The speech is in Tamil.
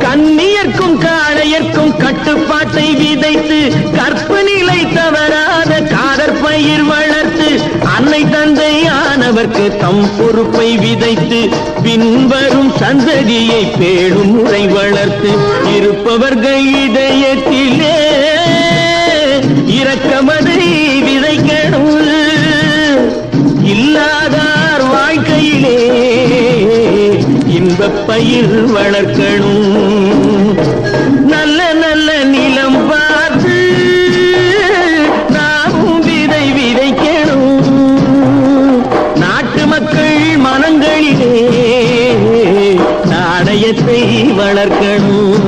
கண்ணியர்க்கும் காளையர்க்கும் கட்டுப்பாட்டை விதைத்து கற்பு நிலை தவறாத காதற் பயிர் வளர்த்து அன்னை தந்தையானவர்க்கு தம் பொறுப்பை விதைத்து பின்வரும் சந்ததியை பேணும் முறை வளர்த்து இருப்பவர்கள் இதயத்திலே இரக்கமதை விதைக்கணும், இல்லாதார் வாழ்க்கையிலே இன்பப் பயிர் வளர்க்கணும். நல்ல நல்ல நிலம் பார்த்து நாமும் விதை விதைக்கணும். நாட்டு மக்கள் மனங்களிலே நாணயத்தை வளர்க்கணும்.